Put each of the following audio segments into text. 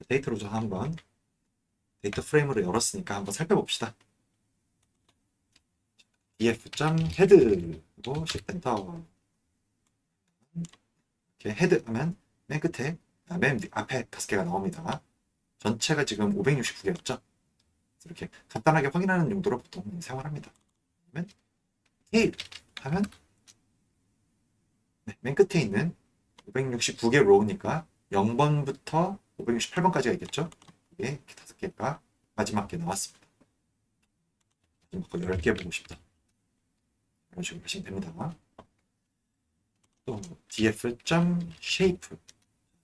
데이터로 좀 한번 데이터 프레임으로 열었으니까 한번 살펴봅시다. df.head 그리고 shift 엔터 이렇게 헤드 하면 맨 끝에 맨 앞에 5개가 나옵니다. 전체가 지금 569개였죠. 이렇게 간단하게 확인하는 용도로 보통 사용합니다. 그러면 테일 하면 맨 끝에 있는 569개 로우니까 0번부터 568번까지가 있겠죠. 이게 이렇게 5개가 마지막 게 나왔습니다. 마지막 거 10개 보고 싶다. 이런 식으로 하시면 됩니다. 또 df.shape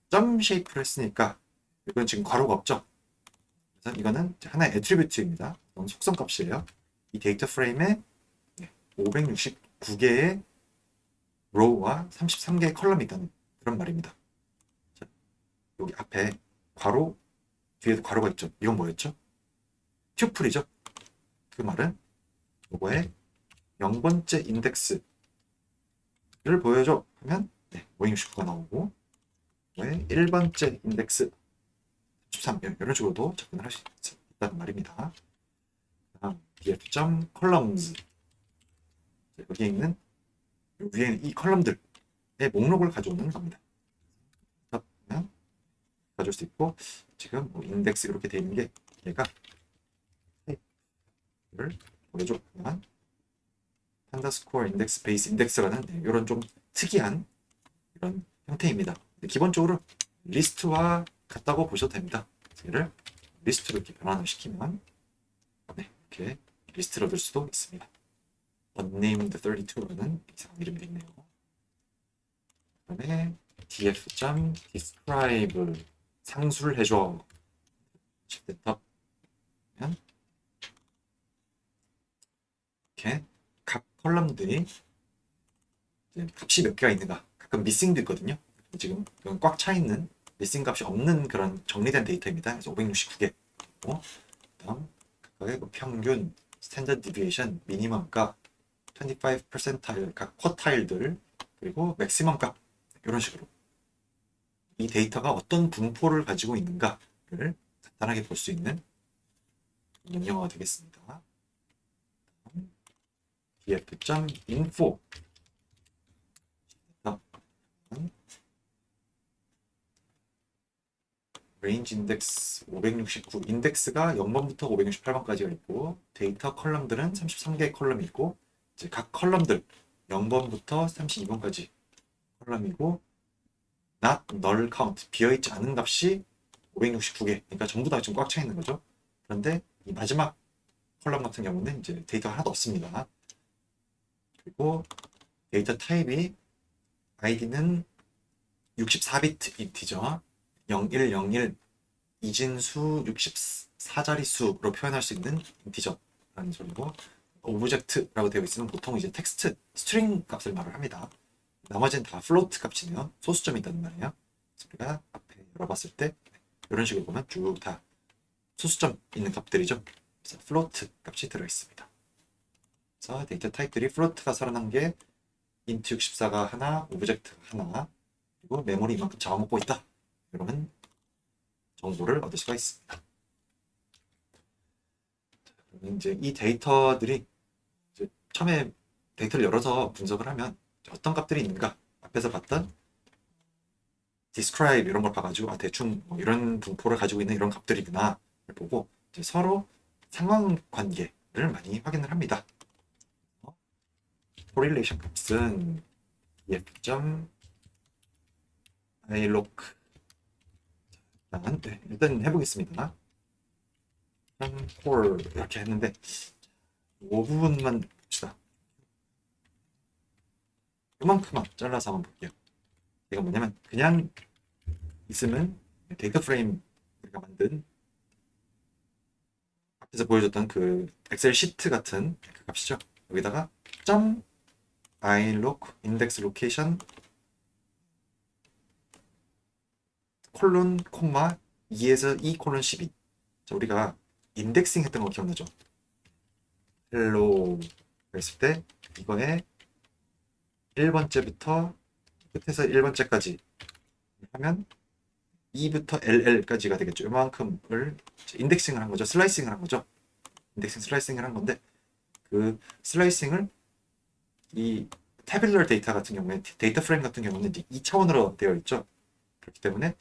점 쉐이프를 했으니까 이건 지금 괄호가 없죠. 그래서 이거는 하나의 애트리뷰트입니다. 속성 값이에요. 이 데이터 프레임에 569개의 로우와 33개의 컬럼이 있다는 그런 말입니다. 자, 여기 앞에 괄호, 뒤에도 괄호가 있죠. 이건 뭐였죠? 튜플이죠. 그 말은 요거의 0번째 인덱스를 보여줘 하면 569가 나오고 요거의 1번째 인덱스 13 이런 식으로도 접근을 할 수 있다는 말입니다. 다음 df.columns 여기에 있는 위에 이 컬럼들의 목록을 가져오는 겁니다. 그러면 가져올 수 있고 지금 뭐 인덱스 이렇게 되어 있는 게 얘가 를 보여줘 그러면 판다스코어 인덱스 베이스 인덱스라는 이런 좀 특이한 이런 형태입니다. 기본적으로 리스트와 같다고 보셔도 됩니다. 얘를 리스트로 이렇게 변환을 시키면 이렇게 리스트를 얻을 수도 있습니다. unnamed 32라는 이상한 이름이 있네요. 그 다음에 df.describe 상수를 해줘. 됐다. 이렇게 각 컬럼들이 값이 몇 개가 있는가. 가끔 미싱도 있거든요. 지금 이건 꽉 차 있는 미싱 값이 없는 그런 정리된 데이터입니다. 그래서 569개. 다음 각각의 평균, 스탠더드 디비에이션, 미니멈 값, 25%타일 각 쿼타일들 그리고 맥시멈 값 이런 식으로 이 데이터가 어떤 분포를 가지고 있는가를 간단하게 볼 수 있는 명령어가 되겠습니다. df.info 레인지 인덱스 569 인덱스가 0번부터 568번까지가 있고 데이터 컬럼들은 33개의 컬럼이 있고 이제 각 컬럼들 0번부터 32번까지 컬럼이고 not null count 비어있지 않은 값이 569개 그러니까 전부 다 지금 꽉 차 있는 거죠. 그런데 이 마지막 컬럼 같은 경우는 이제 데이터가 하나도 없습니다. 그리고 데이터 타입이 id는 64비트 인티저 0101 이진수 64자리 수로 표현할 수 있는 인티저라는 소리고 오브젝트라고 되어 있으면 보통 이제 텍스트 스트링 값을 말을 합니다. 나머지는 다 플로트 값이네요. 소수점이 있다는 말이에요. 우리가 앞에 열어봤을 때 이런 식으로 보면 쭉 다 소수점 있는 값들이죠. 그래서 플로트 값이 들어있습니다. 그래서 데이터 타입들이 플로트가 31개, 인트 64가 하나, 오브젝트가 하나, 그리고 메모리 이만큼 잡아먹고 있다. 이러면 정보를 얻을 수가 있습니다. 이제 이 데이터들이 이제 처음에 데이터를 열어서 분석을 하면 어떤 값들이 있는가 앞에서 봤던 describe 이런 걸 봐가지고 아 대충 뭐 이런 분포를 가지고 있는 이런 값들이구나 보고 이제 서로 상관 관계를 많이 확인을 합니다. correlation 값은 df.iloc 일단 해보겠습니다. core 이렇게 했는데 이 부분만 봅시다. 이만큼만 잘라서 한번 볼게요. 이가 뭐냐면 그냥 있으면 데이터 프레임 우리가 만든 앞에서 보여줬던 그 엑셀 시트 같은 그 값이죠. 여기다가 점 iloc index location 콜론 콤마 2에서 2 콜론 12. 자, 우리가 인덱싱 했던 거 기억나죠? 헬로 했을 때 이거에 1번째부터 끝에서 1번째까지 하면 E부터 LL까지가 되겠죠. 이만큼을 인덱싱을 한 거죠. 슬라이싱을 한 거죠. 인덱싱 슬라이싱을 한 건데 그 슬라이싱을 이 태블러 데이터 같은 경우에 데이터 프레임 같은 경우는 이제 2차원으로 되어 있죠. 그렇기 때문에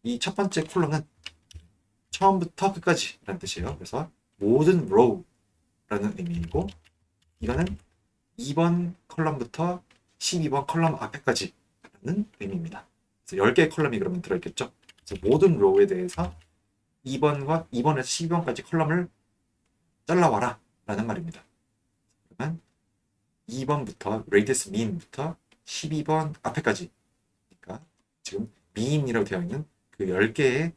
이 첫 번째 콜럼은 처음부터 끝까지라는 뜻이에요. 그래서 모든 row라는 의미이고 이거는 2번 컬럼부터 12번 컬럼 앞에까지라는 의미입니다. 그래서 10개의 컬럼이 그러면 들어있겠죠. 그래서 모든 row에 대해서 2번과 2번에서 12번까지 컬럼을 잘라와라 라는 말입니다. 그러면 2번부터 radius mean부터 12번 앞에까지 그러니까 지금 mean이라고 되어 있는 그 10개의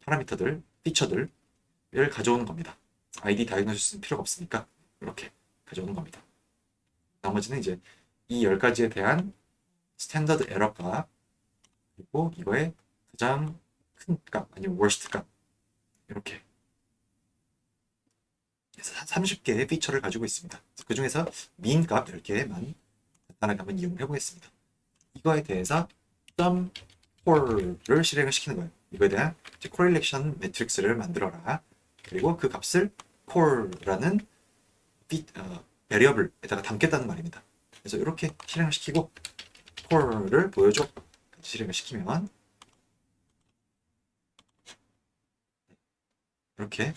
파라미터들, 피처들을 가져오는 겁니다. ID 다이어그노시스는 필요가 없으니까 이렇게 가져오는 겁니다. 나머지는 이제 이 10가지에 대한 스탠더드 에러 값 그리고 이거의 가장 큰 값 아니면 워스트 값 이렇게 그래서 30개의 피처를 가지고 있습니다. 그 중에서 민 값 10개만 간단하게 한번 이용을 해보겠습니다. 이거에 대해서 sum 콜을 실행을 시키는 거예요. 이거에 대한 코릴레이션 매트릭스를 만들어라. 그리고 그 값을 콜라는 베리어블에다가 담겠다는 말입니다. 그래서 이렇게 실행을 시키고 콜을 보여줘. 실행을 시키면 이렇게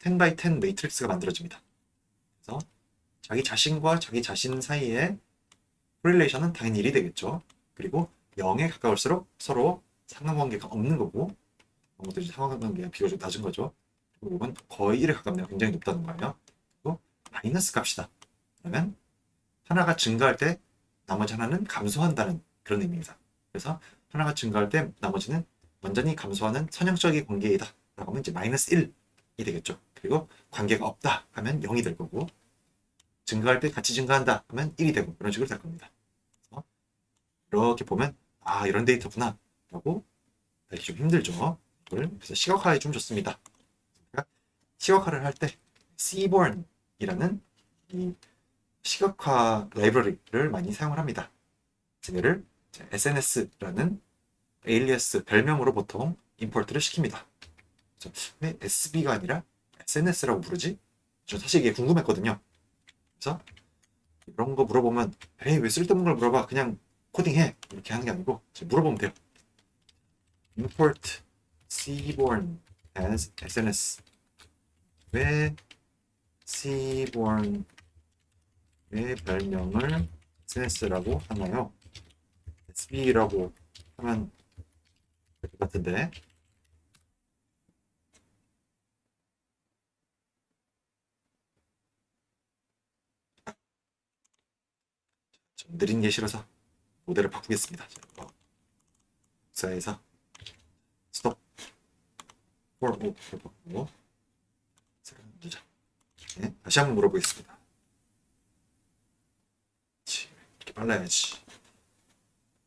10 by 10 매트릭스가 만들어집니다. 그래서 자기 자신과 자기 자신 사이의 코릴레이션은 당연히 1이 되겠죠. 그리고 0에 가까울수록 서로 상관관계가 없는 거고 아무것도 상관관계가 비교적 낮은 거죠. 그리고 이건 거의 1에 가깝네요. 굉장히 높다는 거예요. 그리고 마이너스 값이다. 그러면 하나가 증가할 때 나머지 하나는 감소한다는 그런 의미입니다. 그래서 하나가 증가할 때 나머지는 완전히 감소하는 선형적인 관계이다. 라고 하면 이제 마이너스 1이 되겠죠. 그리고 관계가 없다 하면 0이 될 거고 증가할 때 같이 증가한다 하면 1이 되고 이런 식으로 될 겁니다. 이렇게 보면 아 이런 데이터구나 라고 알기 좀 힘들죠. 그래서 시각화에 좀 좋습니다. 시각화를 할 때 Seaborn이라는 이 시각화 라이브러리를 많이 사용을 합니다. 얘를 SNS라는 에일리어스 별명으로 보통 임포트를 시킵니다. 왜 SB가 아니라 SNS라고 부르지? 저 사실 이게 궁금했거든요. 그래서 이런 거 물어보면 에이 왜 쓸데없는 걸 물어봐 그냥 코딩해 이렇게 하는 게 아니고 물어보면 돼요. import seaborn as SNS 왜 seaborn의 별명을 SNS라고 하나요? SB라고 하면 될 것 같은데 좀 느린 게 싫어서 모델을 바꾸겠습니다. 복사해서 스톱 for all 바꾸고 누르자. 네, 다시 한번 물어보겠습니다. 이렇게 빨라야지.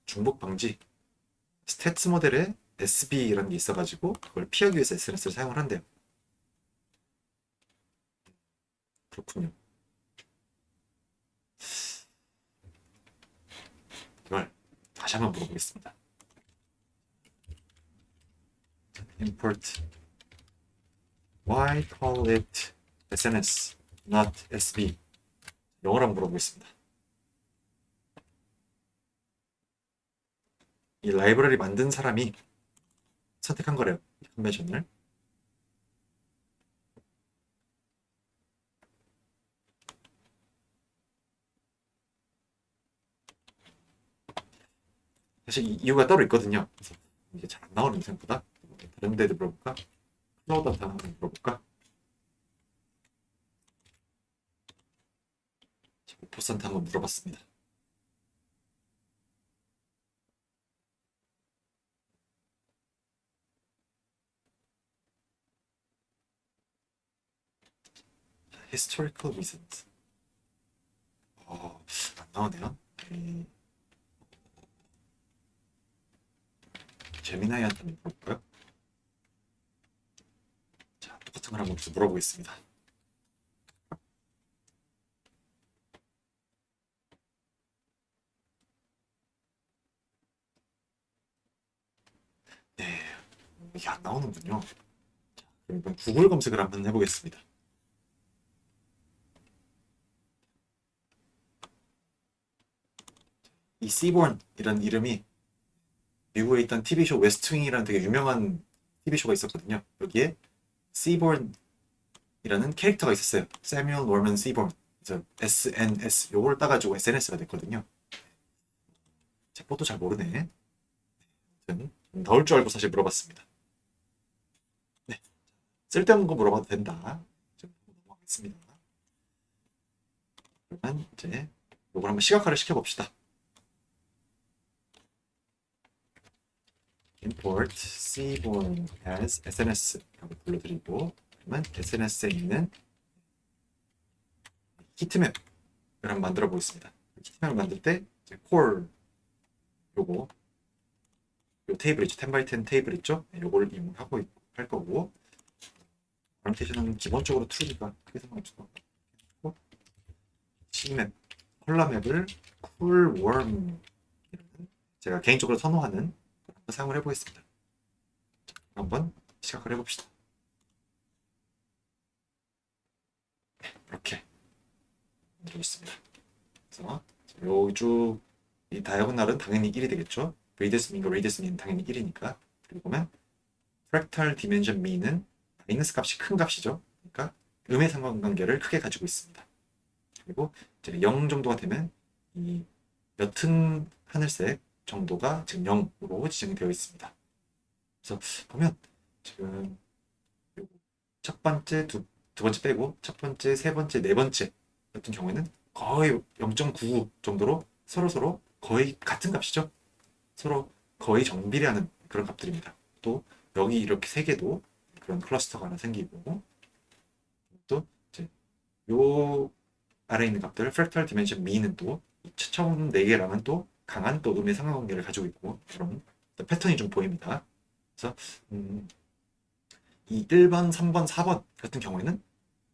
중복 방지 스탯스 모델에 SB라는 게 있어가지고 그걸 피하기 위해서 SNS를 사용을 한대요. 그렇군요. 이걸 다시 한번 물어보겠습니다. import why call it SNS not SB 영어로 한번 물어보겠습니다. 이 라이브러리 만든 사람이 선택한 거래요. 이 컨벤션을. 사실 이유가 따로 있거든요. 그래서 이게 잘 안 나오는 생각보다 다른 데도 물어볼까? 클라우드한테 한번 물어볼까? 5% 한번 물어봤습니다. historical reasons. 안 나오네요. 제미나이한테 한번 물어볼까요? 자, 똑같은 걸 한번 물어보겠습니다. 이게 안 나오는군요. 그럼 이번 구글 검색을 한번 해보겠습니다. 이 시본이라는 이름이 미국에 있던 TV쇼 웨스트윙이라는 되게 유명한 TV쇼가 있었거든요. 여기에 시본이라는 캐릭터가 있었어요. 세뮤얼 노먼 시본. 그래서 SNS 요걸 따가지고 SNS가 됐거든요. 제 것도 잘 모르네. 아무튼 나올 줄 알고 사실 물어봤습니다. 네, 쓸데없는 거 물어봐도 된다. 좀 넘어가겠습니다. 그러면 이제 요걸 한번 시각화를 시켜봅시다. import seaborn as SNS라고 불러드리고 그러면 SNS에 있는 히트맵을 한번 만들어 보겠습니다. 히트맵을 만들 때 core 요거 요 테이블 있죠. 10x10 테이블 있죠. 요걸 이용하고 할 거고 오리엔테이션은 기본적으로 트루가 크게 상관없을 것 같고 C맵 컬러맵을 쿨웜 제가 개인적으로 선호하는 사용을 해보겠습니다. 한번 시작을 해봅시다. 이렇게 만들고 있습니다. 그래서 요주 이 다이아고날은 당연히 1이 되겠죠. 레이디스 민과 레이디스 민은 당연히 1이니까. 그리고 보면 프랙탈 디멘전 미는 마이너스 값이 큰 값이죠. 그러니까 음의 상관관계를 크게 가지고 있습니다. 그리고 이제 0 정도가 되면 이 옅은 하늘색 정도가 지금 0으로 지정이 되어 있습니다. 그래서 보면 지금 첫 번째, 두 번째 빼고 첫 번째, 세 번째, 네 번째 같은 경우에는 거의 0.99 정도로 서로 거의 같은 값이죠. 서로 거의 정비례하는 그런 값들입니다. 또 여기 이렇게 세 개도 그런 클러스터가 하나 생기고 또 이제 요 아래에 있는 값들 프랙탈 디멘션 미는 또 처음 네 개랑은 또 강한 또 음의 상관관계를 가지고 있고 그런 패턴이 좀 보입니다. 그래서 이 1번, 3번, 4번 같은 경우에는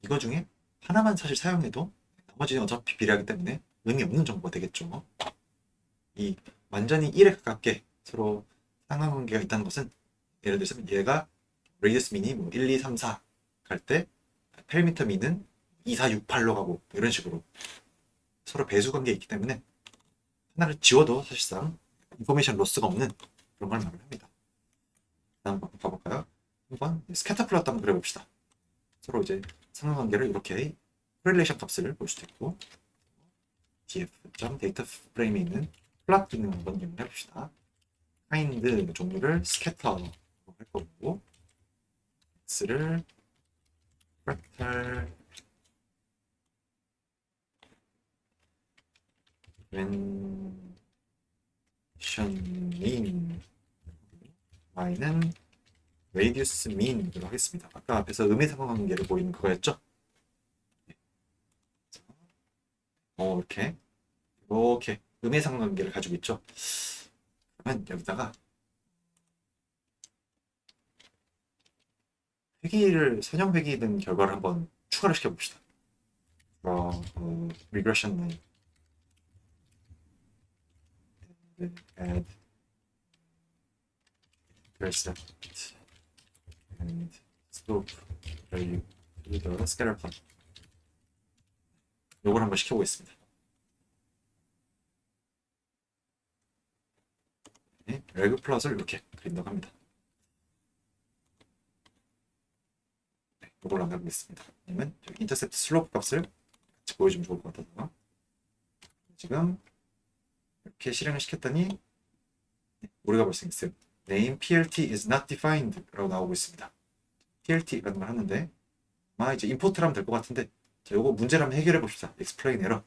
이거 중에 하나만 사실 사용해도 나머지는 어차피 비례하기 때문에 의미 없는 정보가 되겠죠. 이 완전히 1에 가깝게 서로 상관관계가 있다는 것은 예를 들어서 얘가 레디스 미니 뭐 1, 2, 3, 4 갈 때 페리미터 미는 2, 4, 6, 8로 가고 이런 식으로 서로 배수 관계가 있기 때문에 하나를 지워도 사실상 인포메이션 로스가 없는 그런 걸 말을 합니다. 다음 한번 봐볼까요? 한번 스캐터 플롯 한번 그려봅시다. 서로 이제 상관관계를 이렇게 코렐레이션 값을 볼 수도 있고 df.data 프레임에 있는 플롯 기능 한번 이용해 봅시다. kind 종류를 스캐터로 할 거고 x를 fractal dimension mean y는 radius mean으로 하겠습니다. 아까 앞에서 음의 상관관계를 보이는 그거였죠? 이렇게 음의 상관관계를 가지고 있죠. 그러면 여기다가 선형 회귀된 결과를 한번 추가를 시켜봅시다. regression line add intercept and slope value to the scatter plot. 요걸 한번 시켜보겠습니다. 네, 레그 플롯을 이렇게 그린다고 합니다. 네, 요걸 안 해보겠습니다. 아니면 인터셉트 슬로프 값을 같이 보여주면 좋을 것 같아서 지금 이렇게 실행을 시켰더니 우리가 볼 수 있어요. name plt is not defined 라고 나오고 있습니다. plt라는 걸 하는데 아마 이제 임포트를 하면 될 것 같은데 자, 요거 문제를 한번 해결해 봅시다. explain error.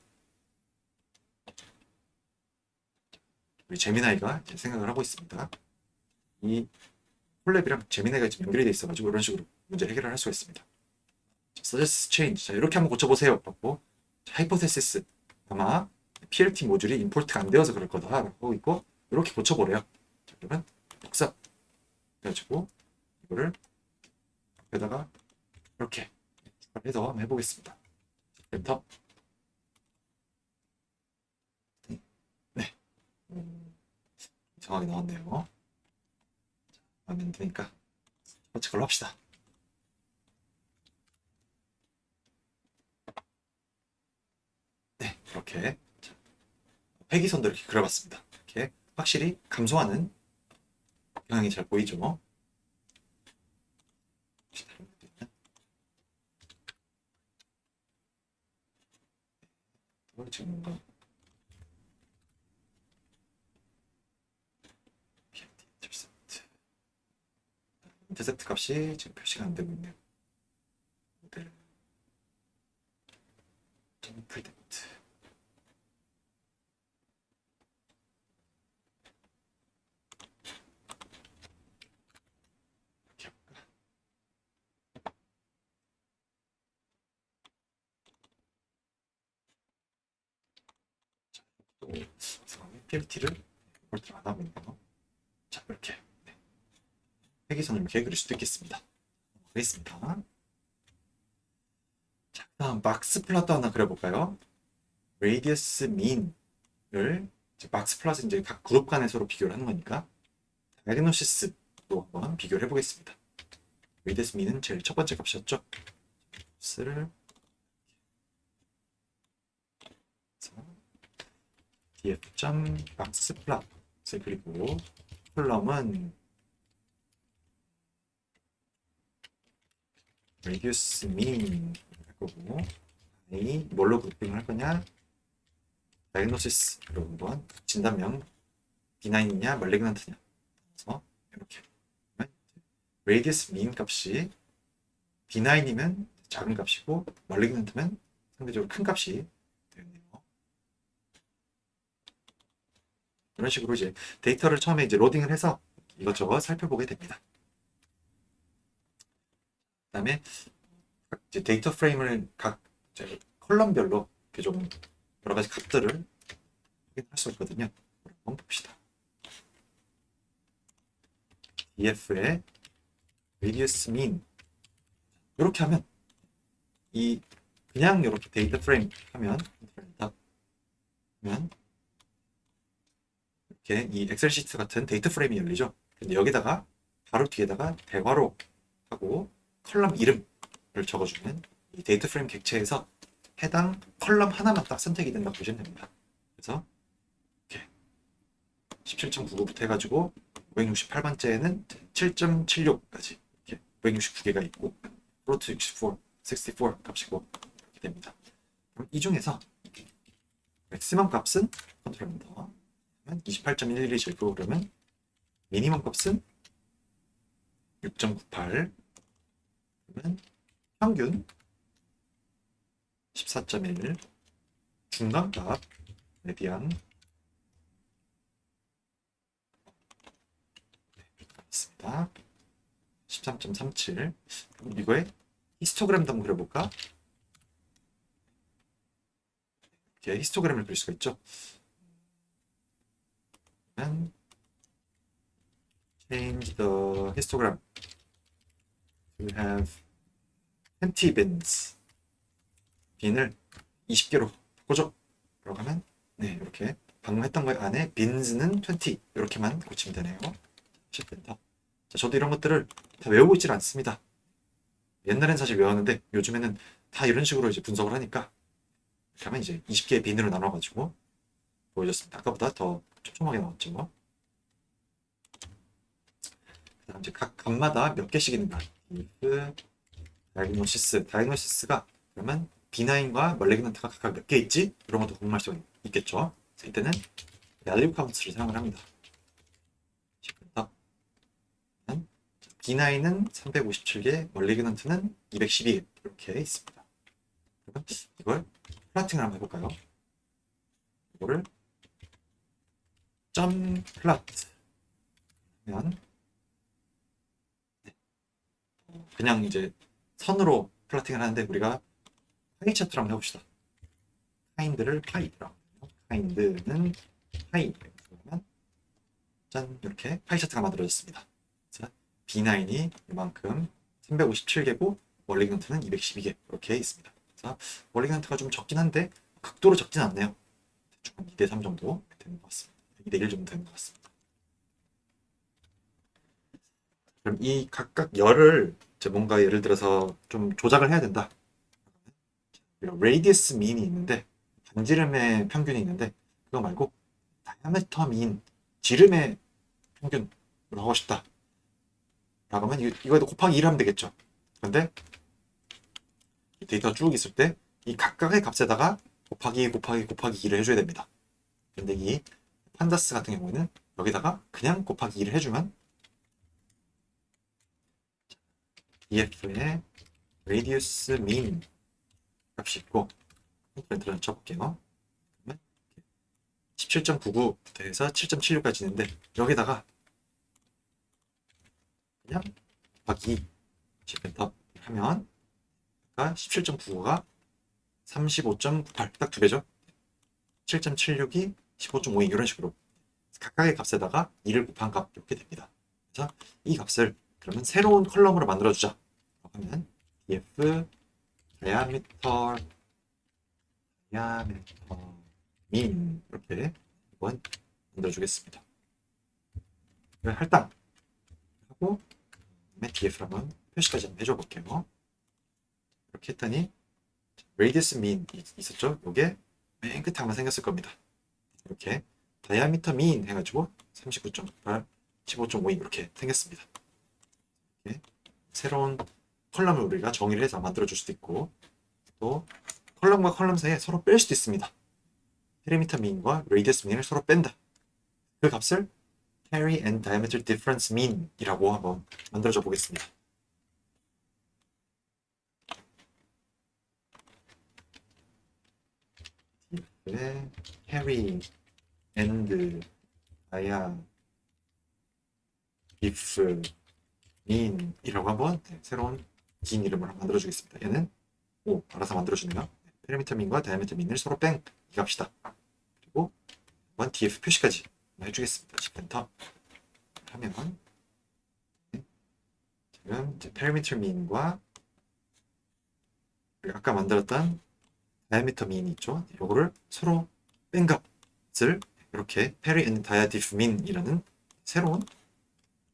우리 제미나이가 생각을 하고 있습니다. 이 콜랩이랑 제미나이가 지금 연결이 돼 있어가지고 이런 식으로 문제를 해결을 할 수가 있습니다. suggest change. 자, 이렇게 한번 고쳐보세요. 받고 hypothesis. 아마 plt 모듈이 임포트가 안 되어서 그럴 거다 라고 하고 있고 이렇게 고쳐보래요. 자, 그러면 복사 해가지고 이거를 여기다가 이렇게 해서 한번 해보겠습니다. 엔터. 네. 이상하게 나왔네요. 하면 되니까 첫 번째 걸로 합시다. 네, 이렇게 회기선도 이렇게 그려봤습니다. 이렇게 확실히 감소하는 경향이 잘 보이죠. 지금 인터셉트 값이 지금 표시가 안 되고 있네요. 모델 프리딕트 이렇게 할까? 또 이상하게 PPT를 폴트를 안 하고 있네요. 자, 이렇게 네. 회기선을 이렇게 그릴 수도 있겠습니다. 그렇습니다. 자, 다음 막스 플롯도 하나 그려볼까요? 레디어스 민을 막스 플롯은 이제 각 그룹 간에 서로 비교를 하는 거니까 다이그노시스로 한번 비교를 해보겠습니다. 레디어스 민은 제일 첫 번째 값이었죠. 를 df.max 플롯을 그리고 콜럼은 reduce mean 할 거고 이 뭘로 그룹핑을 할 거냐 다이그노시스로 한번 진단명 비나인이냐 멀리그넌트냐 그래서 이렇게 radius mean 값이 비나인이면 작은 값이고 멀리그넌트면 상대적으로 큰 값이 되겠네요. 이런 식으로 이제 데이터를 처음에 이제 로딩을 해서 이것저것 살펴보게 됩니다. 그다음에 이제 데이터 프레임을 각 이제 컬럼별로 이렇게 좀 여러 가지 값들을 확인할 수 있거든요. 한번 봅시다. df의 radius mean 이렇게 하면 이 그냥 이렇게 데이터 프레임 하면 이렇게 이 엑셀 시트 같은 데이터 프레임이 열리죠. 근데 여기다가 바로 뒤에다가 대괄호 하고 컬럼 이름을 적어주면 이 데이터 프레임 객체에서 해당 컬럼 하나만 딱 선택이 된다고 보시면 됩니다. 그래서 이렇게 17.99부터 해가지고 568번째에는 7.76까지 이렇게 569개가 있고 플로트 64 값이고 이렇게 됩니다. 그럼 이 중에서 맥시멈 값은 컨트롤 엔터 28.112일 거고 그러면 미니멈 값은 6.98 그러면 평균 14.1 중간값 메디안 있습니다. 13.37 그럼 이거에 히스토그램도 한번 그려볼까? 이렇게 히스토그램을 그릴 수가 있죠. change the histogram to have 20 bins 빈을 20개로 바꿔줘 라고 하면 네 이렇게 방금 했던 거 안에 bins는 20 이렇게만 고치면 되네요. 시프트 자, 저도 이런 것들을 다 외우고 있질 않습니다. 옛날엔 사실 외웠는데 요즘에는 다 이런 식으로 이제 분석을 하니까 이렇게 하면 이제 20개의 빈으로 나눠가지고 보여줬습니다. 아까보다 더 촘촘하게 나왔죠. 그다음 이제 각 값마다 몇 개씩 있는가. if 다이그노시스가 그러면 B9과 멀리그넌트가 각각 몇 개 있지? 이런 것도 궁금할 수 있겠죠. 그래서 이때는 value count를 사용을 합니다. B9은 357개, 멀리그넌트는 212개 이렇게 있습니다. 그러면 이걸 플라팅을 한번 해볼까요? 이거를 점 플라트 하면 그냥 이제 선으로 플라팅을 하는데 우리가 파이 차트를 한번 해봅시다. 카인드를 파이라고 카인드는 파이 그러면 짠 이렇게 파이 차트가 만들어졌습니다. 자, B9이 이만큼 357개고 멀리그넌트는 212개 이렇게 있습니다. 자, 멀리그넌트가 좀 적긴 한데 극도로 적진 않네요. 대충 2대3 정도 되는 것 같습니다. 2대1 정도 되는 것 같습니다. 그럼 이 각각 열을 이제 뭔가 예를 들어서 좀 조작을 해야 된다. 레디어스 민이 있는데 반지름의 평균이 있는데 그거 말고 다이아미터 민 지름의 평균으로 하고 싶다. 라고 하면 이거에도 곱하기 1 하면 되겠죠. 그런데 데이터가 쭉 있을 때 이 각각의 값에다가 곱하기 2를 해줘야 됩니다. 근데 이 판다스 같은 경우에는 여기다가 그냥 곱하기 2를 해주면 df의 radius mean 값이 있고 렌트를 쳐볼게요. 17.99부터 해서 7.76까지 있는데 여기다가 그냥 곱하기 2 엔터 하면 17.99가 35.98 딱 두 배죠. 7.76이 15.52 이런 식으로 각각의 값에다가 2를 곱한 값 이렇게 됩니다. 그래서 이 값을 그러면 새로운 컬럼으로 만들어주자 하면 df diameter min 이렇게 한번 만들어주겠습니다. 할당 하고 df를 한번 표시까지 한번 해줘볼게요. 이렇게 했더니 radius mean 있었죠? 이게 맨 끝에 한번 생겼을 겁니다. 이렇게 diameter mean 해가지고 39.8, 15.52 이렇게 생겼습니다. 이렇게 새로운 컬럼을 우리가 정의를 해서 만들어줄 수도 있고 또 컬럼과 컬럼 사이에 서로 뺄 수도 있습니다. perimeter mean과 radius mean을 서로 뺀다. 그 값을 carry and diameter difference mean 이라고 한번 만들어줘 보겠습니다. carry and if mean 이라고 한번 새로운 긴 이름을 만들어 주겠습니다. 얘는 알아서 만들어 주네요. perimeter mean과 diameter mean을 서로 뺀 이 값이다. 그리고 한번 df 표시까지 해주겠습니다. 엔터 하면 지금 perimeter mean과 아까 만들었던 diameter mean 있죠? 이거를 서로 뺀 값을 이렇게 peri and diadif mean이라는 새로운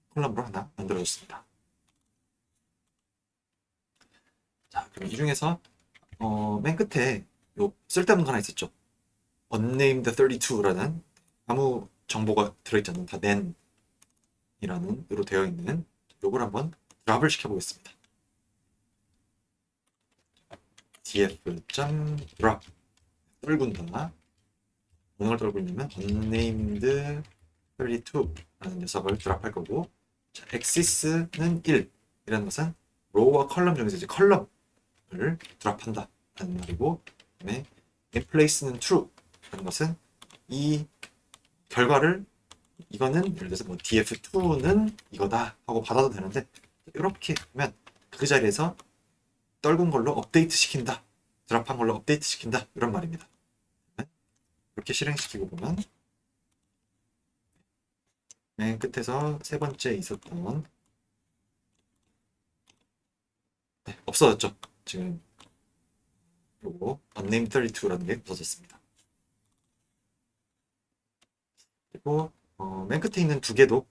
콜럼으로 하나 만들어줬습니다. 자, 그럼 이 중에서 맨 끝에 요 쓸데없는 거 하나 있었죠. unnamed 32라는 아무 정보가 들어있지 않는 다 nan이라는 으로 되어 있는 요걸 한번 드랍을 시켜보겠습니다. df.drop 떨군다. 뭐를 떨고 있냐면 unnamed 32라는 녀석을 드랍할 거고 자, axis는 1 이라는 것은 row와 컬럼 중에서 이제 컬럼을 드랍한다 라는 말이고 그다음에 inplace는 true 라는 것은 이 결과를 이거는 예를 들어서 뭐 df2는 이거다 하고 받아도 되는데 이렇게 하면 그 자리에서 떨군 걸로 업데이트 시킨다 드랍한 걸로 업데이트 시킨다 이런 말입니다. 이렇게 실행시키고 보면 맨 끝에서 세 번째 있었던 없어졌죠. 지금 요거 unnamed 32라는 게 없어졌습니다. 그리고 맨 끝에 있는 두 개도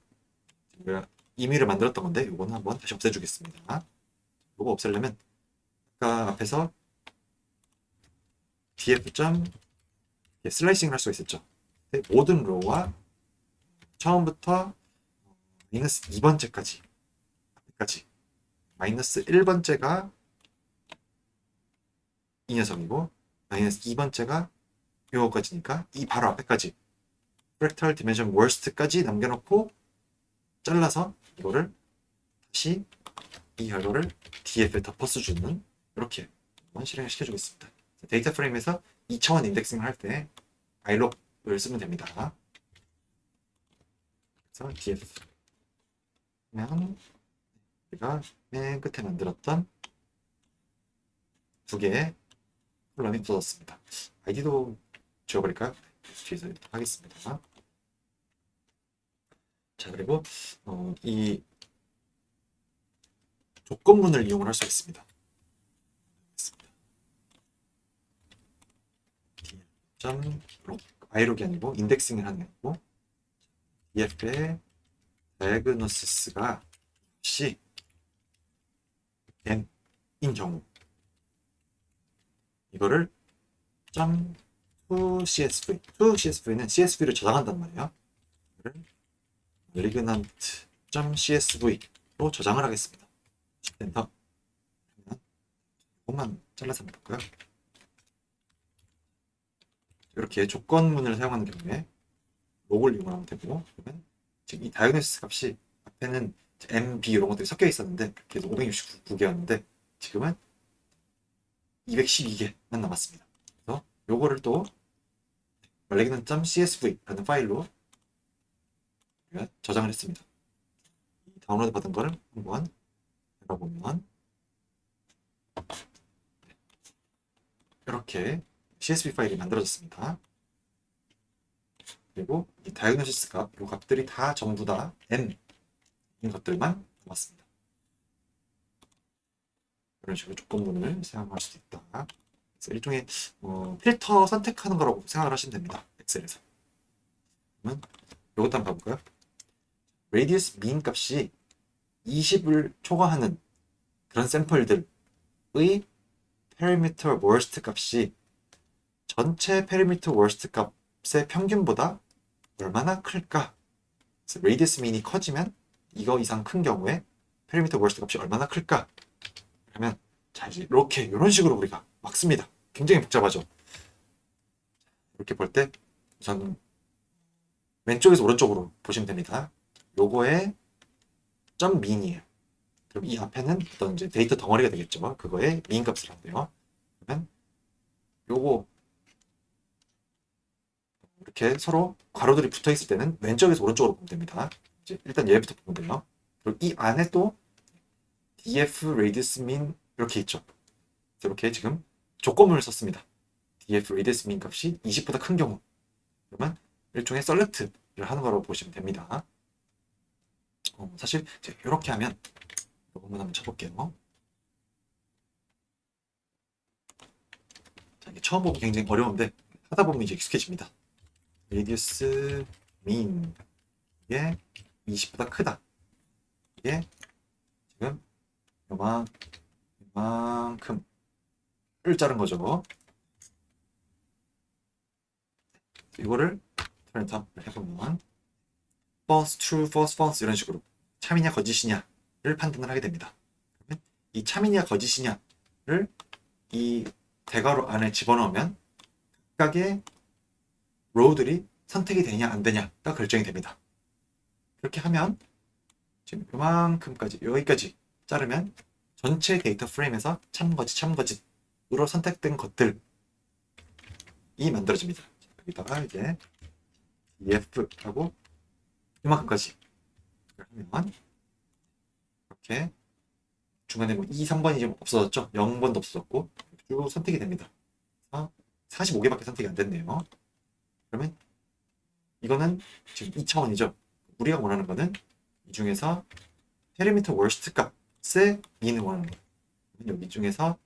임의를 만들었던 건데 요거는 한번 다시 없애주겠습니다. 요거 없애려면 아까 앞에서 df. 슬라이싱을 할 수가 있었죠. 모든 로우와 처음부터 마이너스 2번째까지 마이너스 1번째가 이 녀석이고 마이너스 2번째가 요거까지니까 이 바로 앞에까지 프랙탈 디멘션 월스트까지 남겨놓고 잘라서 이거를 다시 이 결과를 df에 덮어주는 이렇게 한번 실행을 시켜주겠습니다. 데이터 프레임에서 2차원 인덱싱을 할 때 ilog을 쓰면 됩니다. 그래서 df 하면 우리가 맨 끝에 만들었던 두 개의 콜럼이 없어졌습니다. id도 지워버릴까요? 뒤에서 하겠습니다. 자, 그리고 이 조건문을 이용을 할 수 있습니다. i록이 아니고 인덱싱을 하는 거고 df의 diagnosis가 값이 n인 경우 이거를 .toCSV, toCSV는 CSV를 저장한단 말이에요. 이거를 malignant.csv로 저장을 하겠습니다. 엔터. 이것만 잘라서 한번 볼까요? 이렇게 조건문을 사용하는 경우에 로그를 이용하면 되고, 그러면 지금 이 다이어니시스 값이 앞에는 MB 이런 것들이 섞여 있었는데 계속 569개였는데 지금은 212개만 남았습니다. 그래서 요거를 또 malignant.csv라는 파일로 우리가 저장을 했습니다. 다운로드 받은 거를 한번 열어보면 이렇게 CSV 파일이 만들어졌습니다. 그리고 이 다이어니시스 값, 이 값들이 다 전부 다 N인 것들만 남았습니다. 이런 식으로 조건문을 사용할 수도 있다. 그래서 일종의 필터 선택하는 거라고 생각을 하시면 됩니다. 엑셀에서. 그러면 이것도 한번 봐볼까요? radius mean 값이 20을 초과하는 그런 샘플들의 perimeter worst 값이 전체 perimeter worst 값의 평균보다 얼마나 클까? 그래서 radius mean이 커지면 이거 이상 큰 경우에 perimeter worst 값이 얼마나 클까? 그러면 자, 이렇게 이런 식으로 우리가 막 씁니다. 굉장히 복잡하죠. 이렇게 볼 때 우선 왼쪽에서 오른쪽으로 보시면 됩니다. 요거의 점 민이에요. 그럼 이 앞에는 어떤 이제 데이터 덩어리가 되겠죠. 그거의 민 값을 한대요. 그러면 요거 이렇게 서로 괄호들이 붙어 있을 때는 왼쪽에서 오른쪽으로 보면 됩니다. 이제 일단 얘부터 보면 돼요. 그리고 이 안에 또 df radius mean 이렇게 있죠. 이렇게 지금 조건문을 썼습니다. df radius mean 값이 20보다 큰 경우 그러면 일종의 select를 하는 거라고 보시면 됩니다. 사실 이렇게 하면 이것만 한번 쳐볼게요. 자, 이게 처음 보면 굉장히 어려운데 하다 보면 이제 익숙해집니다. radius mean 이게 20보다 크다. 이게 지금 요만큼을 자른 거죠. 이거를 트렌탑을 해보면 false, true, false, false 이런 식으로 참이냐 거짓이냐를 판단을 하게 됩니다. 그러면 이 참이냐 거짓이냐를 이 대괄호 안에 집어넣으면 각각의 row들이 선택이 되냐 안 되냐가 결정이 됩니다. 그렇게 하면 지금 요만큼까지 여기까지 자르면 전체 데이터 프레임에서 참거짓으로 선택된 것들이 만들어집니다. 여기다가 이제 df하고 이만큼까지 하면 이렇게 중간에 뭐 2, 3번이 좀 없어졌죠? 0번도 없어졌고 쭉 선택이 됩니다. 45개밖에 선택이 안 됐네요. 그러면 이거는 지금 2차원이죠. 우리가 원하는 거는 이 중에서 페리미터 월스트 값의 민을 원하는 거예요. 여기 중에서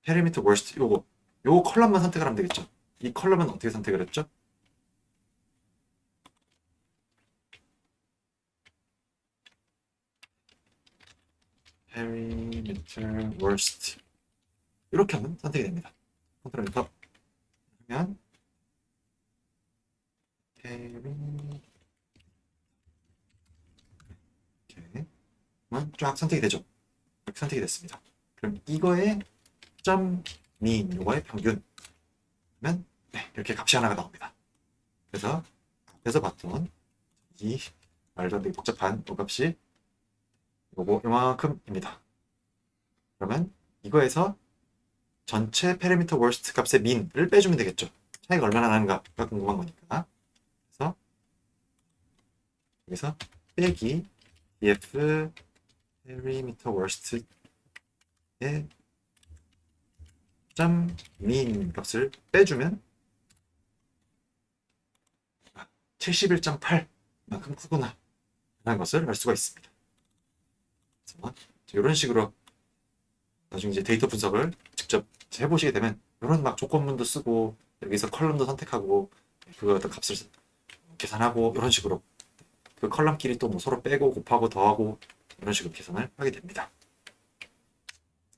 페리미터 월스트 요 컬럼만 선택을 하면 되겠죠. 이 컬럼은 어떻게 선택을 했죠? perimeter worst 이렇게 하면 선택이 됩니다. 컨트롤 엔터 하면 이렇게 쫙 선택이 되죠. 이렇게 선택이 됐습니다. 그럼 이거의 점 mean 요거의 평균 그러면 네, 이렇게 값이 하나가 나옵니다. 그래서 앞에서 봤던 이 말도 안 되게 복잡한 요 값이 요만큼입니다. 그러면 이거에서 전체 페리미터 월스트 값의 민을 빼주면 되겠죠. 차이가 얼마나 나는가가 궁금한 거니까. 그래서 여기서 빼기 df 페리미터 월스트의 점 min 값을 빼주면 71.8만큼 크구나 라는 것을 알 수가 있습니다. 그래서 이런 식으로 나중에 이제 데이터 분석을 직접 해보시게 되면 이런 막 조건문도 쓰고 여기서 컬럼도 선택하고 그거 어떤 값을 계산하고 이런 식으로 그 컬럼끼리 또 뭐 서로 빼고 곱하고 더하고 이런 식으로 계산을 하게 됩니다.